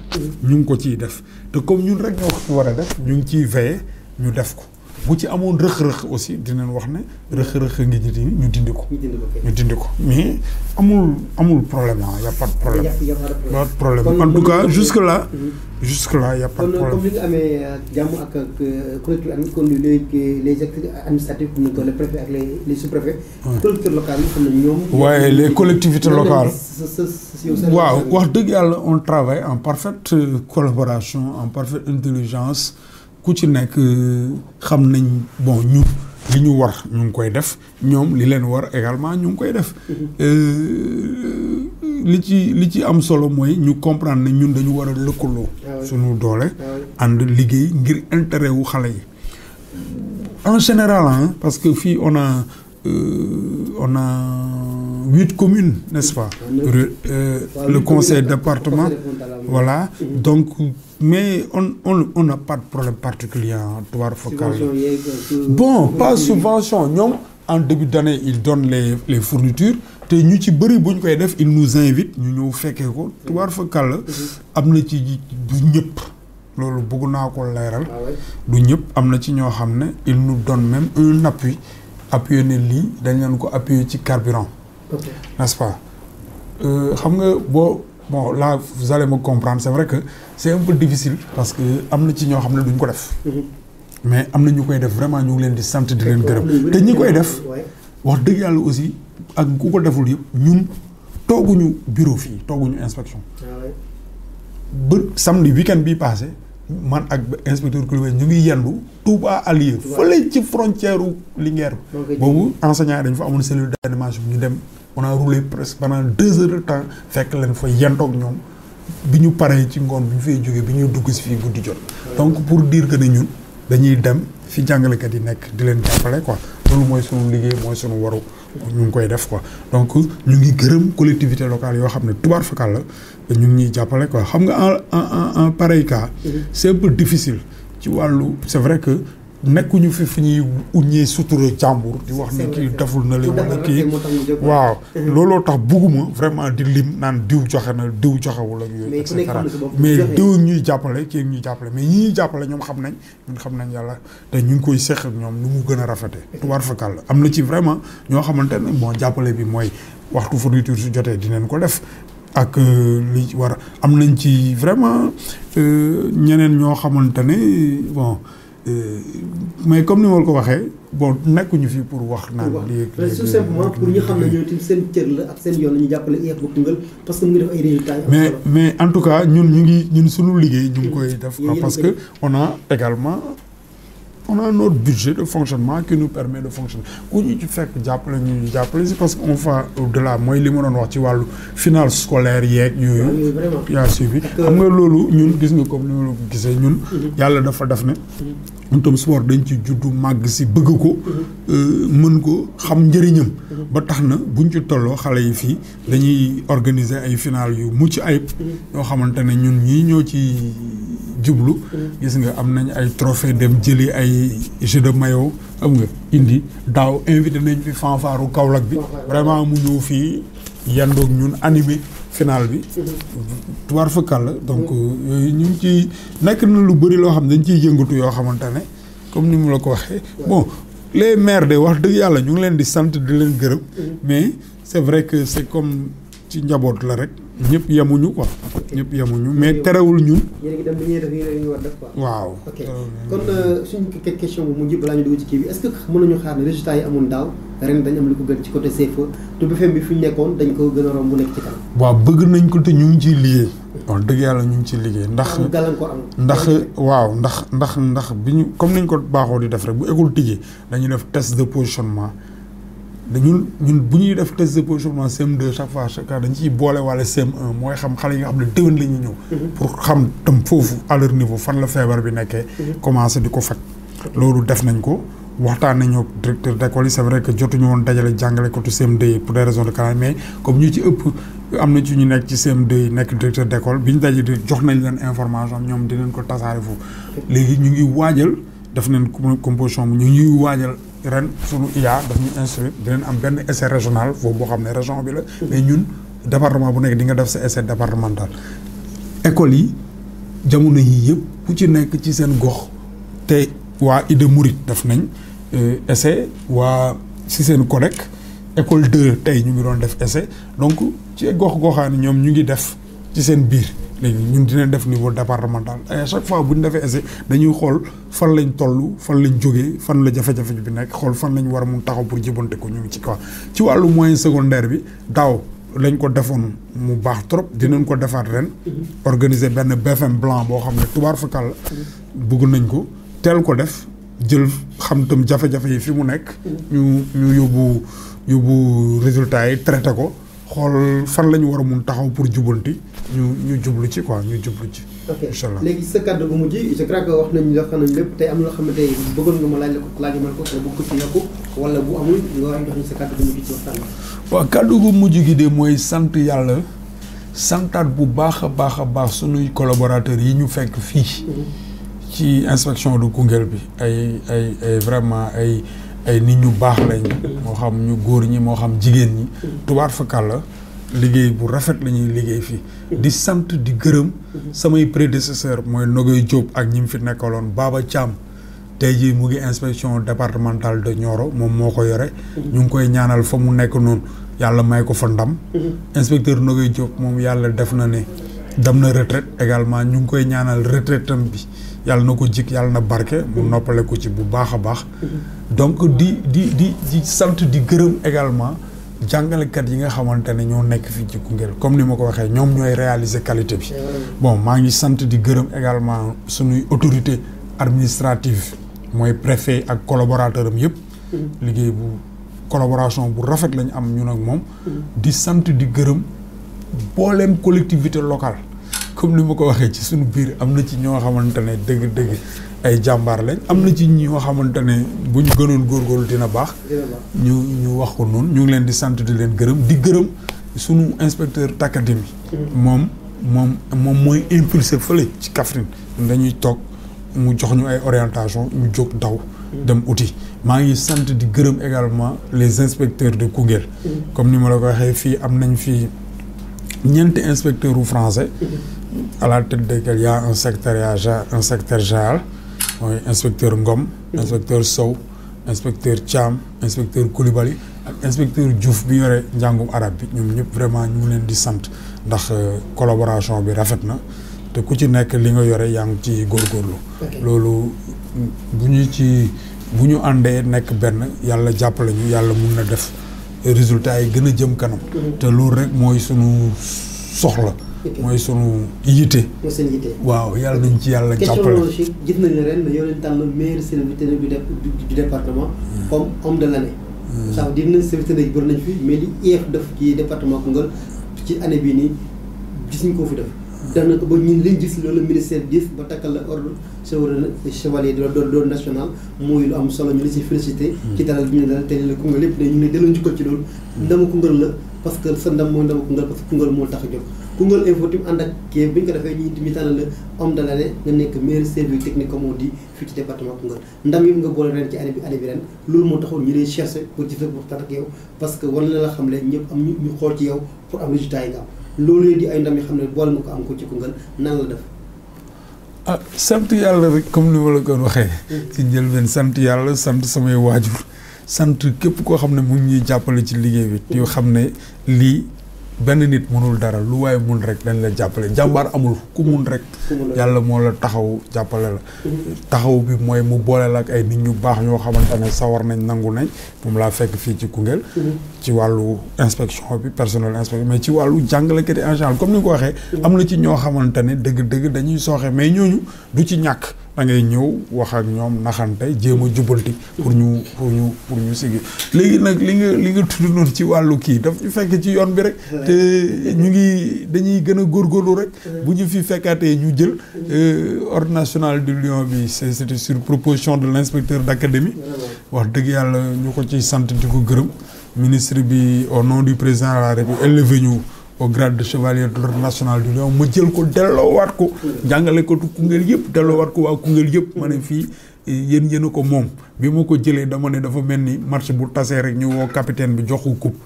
ñu ngi ko ciy def te comme ñun rek ñoo ko ci war a def ñu ngi ciy veiller ñu def ko bu ci amoon rëq-rëq aussi dinañ wax ne rëq-rëq ngi ji ñu dindi ko mais amul problème y a pas de problème en tout cas jusque là y a pas de problème comme li nga amee jàmm ak collectivités kon les acteurs administratifs comme ni ko les préfets ak les sous-préfets collectivités locales yi xam ne ñoom waaye les collectivités locales waaw wax dëgg yàlla on travaille en parfaite collaboration en parfaite intelligence ku ci nekk xam nañ bon ñu li ñu war ñu ngi koy def ñoom li leen war également ñu ngi koy def li ci am solo mooy ñu comprendre ne ñun dañu war a lëkkaloo suñu doole ànd liggéey ngir intérêt wu xale yi en général parce que fii on a 8 communes, n'est-ce pas? Le conseil département, voilà. Donc, mais on n'a pas de problème particulier en Touare Fakala. Bon, pas subvention. Nous, en début d'année, ils donnent les fournitures. Et nous, ils nous invitent, nous nous faisons que Touare Fakala, amna ci du ñëpp lolu bëgg naa ko leeral du ñëpp amna ci ñoo xam ne ils nous donnent même un appui ne lii dañ leen ko appuyer ci carburant n'est-ce pas xam nga bon là vous allez me comprendre c'est vrai que c'est un peu difficile parce que amna ci ñoo xam ne duñ ko def mais amna ñu koy def vraiment ñu ngi leen di sant di leen gërëm te ñi koy def wax dëgg yàlla aussi ak ku ko deful yëpp ñun tooguñu bureau fii tooguñu inspection ba samedi week-end bii passé man ak inspecteur Coulibaly ñu ngi yendu Touba Alieu fële ci frontière u Linguère boobu enseignant dañ fa amoon cellule d'animation ñu dem on a roulé presque pendant 2 heures de temps fekk leen fa yentoog ñoom bi ñu paree ci ngoon bi ñu fay jógee bi ñuy dugg si fii guddi jot donc pour dire que ne ñun dañuy dem fi jàngalekat yi nekk di leen jàppale quoi loolu mooy sunu liggéey mooy sunu waru ñu ngi koy def quoi donc ñu ngi gërëm collectivité locale yoo xam ne Touare Fakala la ñu ngi ñuy jàppale quoi xam nga en pareil cas c'est un peu difficile ci wàllu c'est vrai que nekkuñu fi ñuy uññee sutura jàmbur di wax ne kii deful na leen wala kii waaw looloo tax bugguma vraiment di lim naan diw joxe na diw joxewul ak yooyu et cetera mais diw ñuy jàppale kii ñuy jàppale mais ñi ñuy jàppale ñoom xam nañ ñun xam nañ yàlla te ñu ngi koy seq ak ñoom nu mu gën a rafete Touare Fakala am na ci vraiment ñoo xamante ne bon jàppale bi mooy waxtu fourniture su jotee dinañ ko def ak li war am nañ ci vraiment ñeneen ñoo xamante ne bon mais comme ni ma ko waxee bon nekkuñu fii pour wax naan lii tout simplement pour ñu xam ne ñoo tim seen cër la ak seen yoon la ñu jàppale IEF bu Koungheul parce que mu ngi def ay résultats mais en tout cas ñun suñu liggéey ñu ngi koy def parce que on a également notre budget de fonctionnement qui nous permet de fonctionner ku ñu ci fekk jàppale ñu jàppale si parce que on va au-delà mooy li ma doon wax ci wàllu finale scolaire yeeg yooyu yaa suivi xam nga loolu ñun gis nga comme ni ma la ko gisee ñun yàlla dafa def ne ñun tam sport dañ ci juddu màgg si bëgg ko mën ko xam njëriñam ba tax na buñ ci tolloo xale yi fii dañuy organiser ay finale yu mucc ayib yoo xamante ne ñun ñii ñoo ci jublu gis nga am nañ ay trophée dem jëli ay jeu de maillot am nga indi daaw invité nañ fi fanfaru Kaolack bi vraiment mu ñëw fii yandoog ñun animé final bi Touare Fakala donc yooyu ñu ngi ci nekk na lu bëri loo xam dañ ciy yëngatu yoo xamante ne comme ni mu la ko waxee bon les maires de wax dëgg yàlla ñu ngi leen di sant di leen gërëm mais c'est vrai que c'est comme ci njaboot la rek ñëpp yemuñu quoi ñëpp yemuñu mais terewul ñun waaw kon suñu question bu mujj balaa ñu dugg ci kii bi est-ce que mën nañu xaar ne résultats yi amoon daaw ren dañ am lu ko gën ci côté CFA te BFM bi fi ñu nekkoon dañ ko gën a romb bu nekk ci kanam waaw bëgg nañ ko te ñu ngi ciy liggéey wax dëgg yàlla ñu ngi ciy liggéey ndax gàllankoor am ndax bi ñu comme nañ ko baaxoo di def rek bu école tijjee dañuy def test de positionnement ñun bu ñuy def test de positionnement CM2 chaque fois dañ ciy boole wala CM1 mooy xam xale yi nga xam ne déwén la ñuy ñëw pour xam tam foofu à leur niveau fan la feebar bi nekkee commencé di ko faj loolu def nañ ko waxtaan nañoo directeur d'école yi c'est vrai que jotuñu woon dajale jàngale ko CM2 yi pour des raisons de calendrier mais comme ñu ci ëpp am na ci ñu nekk ci CM2 yi nekk directeur d'école bi ñu daje di jox nañ leen information ñoom dinañ ko tasaare foofu léegi ñu ngi waajal def nañ composition bi ñu ngi waajal ren suñu IA daf ñu instruire dinañ am benn essai régional foofu boo xam ne région bi la mais ñun département bu nekk di nga def sa essai départemental école yi jamono yi yëpp ku ci nekk ci seen gox te waa Ida Mouride def nañ essai waa si seen codec école 2 tey ñu ngi doon def essai donc ci gox-goxaan ñoom ñu ngi def ci seen biir léegi ñun dinañ def niveau départemental et à chaque fois bu ñu defee essai dañuy xool fan lañ toll fan lañ jógee fan la jafe-jafe bi nekk xool fan lañ war a mun taxaw pour jubante ko ñu ngi ci quoi ci wàllu moyen secondaire bi daaw lañ ko defoon mu baax trop dinañ ko defaat ren organiser benn BFM blanc boo xam ne Touare Fakala bëgg nañ ko teel ko def jël xam tam jafe-jafe yi fi mu nekk ñu yóbbu résultats yi traité ko xool fan la ñu war a mun taxaw pour jubanti ñu jublu ci quoi ñu jublu ci. ok incha allah léegi sa kàddu gu mujj je crois que wax nañ lépp tey am na loo xam ne tey bëggoon nga ma laaj ma ko te bëgg ko ci yokku wala bu amul nga wax jox ñu sa kàddu gu mujj ci waxtaan bi. waaw kàddu gu mujj gi de mooy sant yàlla santaat bu baax a baax sunuy collaborateurs yi ñu fekk fii. ci inspection de Koungheul bi ay vraiment ay nit ñu baax lañ. moo xam ñu góor ñi moo xam jigéen ñi. tubaar fakal la liggéey bu rafet la ñuy liggéey fii. di sant di gërëm. samay prédécesseur mooy Nogoy Diop ak ñi mu fi nekkaloon Baba Thiam. tey jii mu ngi inspection départementale de Nioro moom moo ko yore. ñu ngi koy ñaanal fa mu nekk noonu yàlla may ko fa ndam. inspecteur Nogoy Diop moom yàlla def na ne dem na retraite également ñu ngi koy ñaanal retraite am bi yàlla na ko jik yàlla na barke mu noppale ko ci bu baax a baax. donc di sant di gërëm également jàngalekat yi nga xamante ne ñoo nekk fii ci Koungheul comme ni ma ko waxee ñoom ñooy réaliser qualité bi. bon maa ngi sant di gërëm également suñuy autorité administrative mooy préfet ak collaborateur am yëpp. liggéey bu collaboration bu rafet lañu am ñun ak moom. di sant di gërëm booleem collectivité locale comme ni ma ko waxee ci suñu biir am na ci ñoo xamante ne dëgg-dëgg ay jàmbaar lañ am na ci ñoo xamante ne bu ñu gënoon góorgóorlu dina baax. ñu wax ko noonu ñu ngi leen di sant di leen gërëm di gërëm suñu inspecteur d'académie. moom mooy impulsé fële ci Kaffrine dañuy toog mu jox ñu ay orientation ñu jóg daw. dem uti maa ngi sant di gërëm également les inspecteurs de Koungheul. comme ni ma la ko waxee fii am nañ fii ñeenti inspecteurs français. à la tête desquels y a un secrétaire général mooy inspecteur Ngom. inspecteur Sow inspecteur Thiam inspecteur Coulibaly ak inspecteur Diouf bi yore njàngum arab bi ñoom ñëpp vraiment ñu ngi leen di sant ndax collaboration bi rafet na te ku ci nekk li nga yore yaa ngi ci góorgóorlu. loolu bu ñu àndee nekk benn yàlla jàppale ñu yàlla mun na def résultat yi gën a jëm kanam. te loolu rek mooy sunu soxla. mooy sunu yitte. mooy seen yitte. waaw yàlla nañ ci yàlla jàppale. question gis nañ ne ren yoo leen tànn meilleur serviteur du département. comme homme de l'année. ça veut dire ne serviteur yi bëri nañ fi mais li IEF def ci département Koungheul ci année bii nii gis ñu ko fi def. def na ko ba ñun liñ gis loolu ministère gis ba takkal la ordre chevalier de l'ordre national muy lu am solo ñu la si félicité. ci dalal bi ñu dalal tey la Koungheul lépp ñu ngi delloo njukkal ci loolu. ndama Koungheul la parce que sa ndam mooy ndama Koungheul parce que Koungheul moo tax a jóg. Koungheul Info tim ànd ak kii bi ñu ko defee ñu tànnal la homme de l'année nga nekk meilleur service technique comme on dit fii ci département Koungheul ndam yi nga boole ren ci année bi ren loolu moo taxoon ñu lay chercher pour ci waxtaan ak yow parce que war na la xam ne ñëpp am ñu xool ci yow pour am résultat yi nga am loolu di ay ndam yi xam ne boole nga ko am ko ci Koungheul nan la def. ah sant yàlla rek comme ni ma la ko waxee. ci njëlbeen sant yàlla sant samay waajur sant képp koo xam ne mu ngi ñuy jàppale ci liggéey bi. yoo xam ne lii. benn nit mënul dara lu waaye mun rek dañ la jàppale jàmbaar amul ku mun rek yàlla moo la taxaw jàppale la taxaw bi mooy mu boole la ak ay nit ñu baax ñoo xamante ne sawar nañ nangu nañ moom laa fekk fii ci Koungheul ci wàllu inspection bi personnel inspection mais ci wàllu jàngalekat yi en général comme ni nga ko waxee am na ci ñoo xamante ne dëgg-dëgg dañuy sooxe mais ñooñu du ci ñàkk da ngay ñëw wax ak ñoom naxante jéem a jubanti pour ñu sigi léegi nag li nga tudd noonu ci wàllu kii daf ñu fekk ci yoon bi rek te dañuy gën a góorgóorlu rek bu ñu fi fekkaatee ñu jël ordre national du Lion bi c'était sur proposition de l'inspecteur d'académie wax dëgg yàlla ñu ko ci sant di ko gërëm ministre bi au nom du président de la République élevé ñu au grade de chevalier de l'ordre national du Lion ma jël ko delloowaat ko jàngale ko Koungheul yëpp delloowaat ko waa Koungheul yëpp ma ne fii yéen a ko moom bi ma ko jëlee dama ne dafa mel ni match bu tasee rek ñu woo capitaine bi jox ko coupe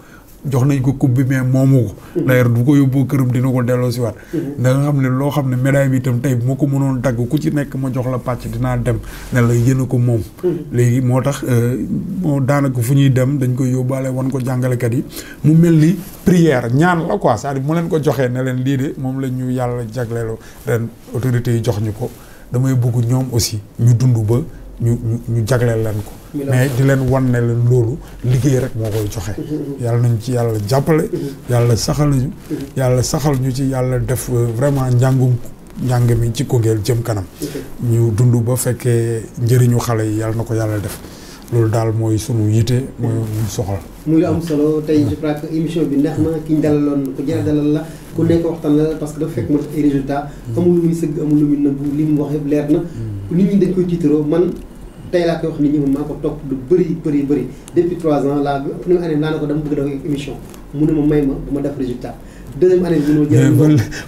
jox nañ ko coupe bi mais moomu ko d'ailleurs bu ko yóbboo këram dina ko delloo si waat da nga xam ne loo xam ne médaille bi itam tey bu ma ko mënoon dagg ku ci nekk ma jox la pàcc dinaa dem ne la yéen a ko moom léegi moo tax moo daanaka fu ñuy dem dañ koy yóbbaale wan ko jàngalekat yi mu mel ni prière ñaan la quoi c'est-à-dire mu leen ko joxee ne leen lii de moom la ñu yàlla jagleelu ren autorités yi jox ñu ko damay bëgg ñoom aussi ñu dund ba ñu jagleel leen ko mais di leen wan ne leen loolu liggéey rek moo koy joxe yàlla nañ ci yàlla jàppale yàlla saxal ñu ci yàlla def vraiment njàng mi ci Koungheul jëm kanam ñu dund ba fekkee njëriñu xale yi yàlla na ko yàlla def loolu daal mooy sunu yite mooy ñu soxla. muy lu am solo tey je crois que émission bi neex na ki ñu dalaloon ku jëre dalal la ku nekk waxtaan la parce que dafa fekk mu def ay résultats amul lu muy sëgg amul lu muy nëbbu li mu wax yëpp leer na nit ñi dañ koy tiitaroo man tey laa koy wax nit ñi man maa ko topp lu bëri depuis 3 ans laa première année laa ne ko dama bëgg def émission mu ne ma may ma du ma def résultat deuxième année bi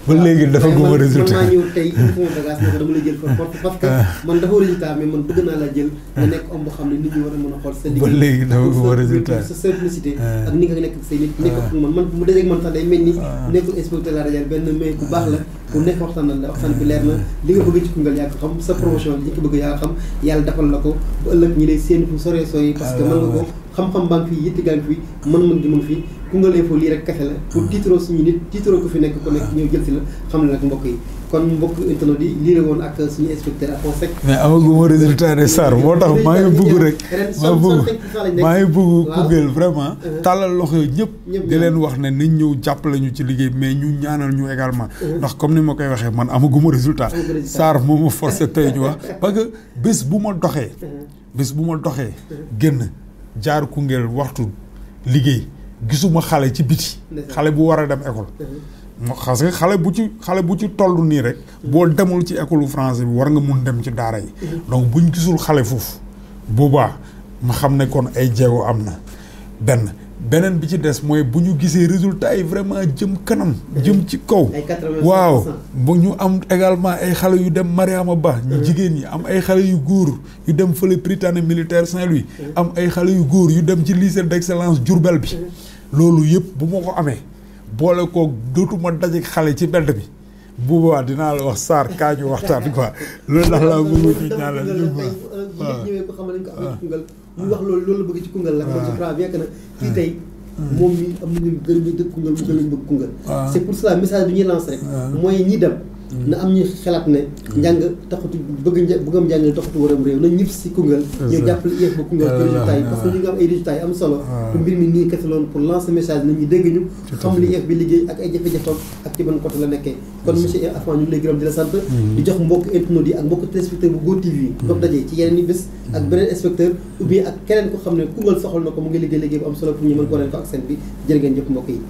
ba léegi dafa guma résultat man maa ñëw tey sama bagage ne ko dama lay jël parce que man dafa résultat mais man bëgg naa la jël nga nekk homme boo xam ne nit ñi war a mën a xool sa liggéey ba léegi dafa guma résultat sa simplicité ak ni nga nekk say nit nekk ak man mu dajeeg man sax day mel ni nekkul inspecteur la rajo benn mais bu baax la ku nekk waxtaan la waxtaan bi leer na li nga bëgg ci Koungheul yaa ko xam sa promotion li nga ko bëgg yaa ko xam yàlla defal la ko bu ëllëg ñi lay séen fu sore sore parce que mën nga ko xam-xam baa ngi fii yitti gaa ngi fii mën gi mën fii Koungheul Info lii rek kafe la pour tiitaroo suñu nit tiitaroo ko fi nekk ko nekk ñëw jël si la xam ne nag mbokk yi kon mbokk internet yi lii la woon ak suñu inspecteur Alphonse Seck mais amaguma résultat de Sarr moo tax maa ngi bëgg rek maa ngi bëgg Koungheul vraiment tàllal loxo ñëpp di leen wax ne nañ ñëw jàppale ñu ci liggéey mais ñu ñaanal ñu également ndax comme ni ma koy waxee man amaguma résultat Sarr moo ma forcé tey ñu wax parce que bés bu ma doxee génn jaar Koungheul waxtu liggéey gisuma xale ci biti xale bu war a dem école parce que xale bu ci toll nii rek boo demul ci école français bi war nga mun dem ci daara yi donc buñ gisul xale foofu boobaa ma xam ne kon ay jéego am na beneen bi ci des mooy bu ñu gisee résultat yi vraiment jëm kanam jëm ci kaw waaw bu ñu am également ay xale yu dem Mariama Ba ñu jigéen ñi am ay xale yu góor yu dem fële Prytanée militaire Saint-Louis am ay xale yu góor yu dem ci lycée d'excellence Diourbel bi loolu yëpp bu ma ko amee boole ko dootuma daje xale ci mbedd bi bu boobaa dinaa la wax Sarr kaa ñu waxtaan quoi loolu ndax laa bëgg ci ñaanal ñu ñëwee ko xam nañ ko amee Koungheul muy wax loolu la bëgg ci Koungheul la je crois bien que na kii tey moom mi am nañu gën ñu dëkk Koungheul mu gën lañu bëgg Koungheul c'est pour cela message bi ñuy lancé rek mooy ñi dem na am ñu xalaat ne njàng taxutu bëggam njàng taxutu waram réew na ñëpp si Koungheul ñoo jàppale IEF ba Koungheul ci résultats yi parce que ñu ngi am ay résultats yi am solo te mbir mi nii kese loon pour lancer message nit ñi dégg ñu xam li IEF bi liggéey ak ay jafe-jafam ak ci ban côté la nekkee kon monsieur Afan ñu ngi lay gërëm di la sant di jox mbokk internautes yi ak mbokk téléspectateur bu Go TV dox dajee ci yeneen i bés ak beneen inspecteur ou bien ak keneen ko xam ne Koungheul soxal na ko mu ngi liggéey bu am solo pour ñu mën ko leen ko ak seen bi jërë ngeen jëf mbokk yi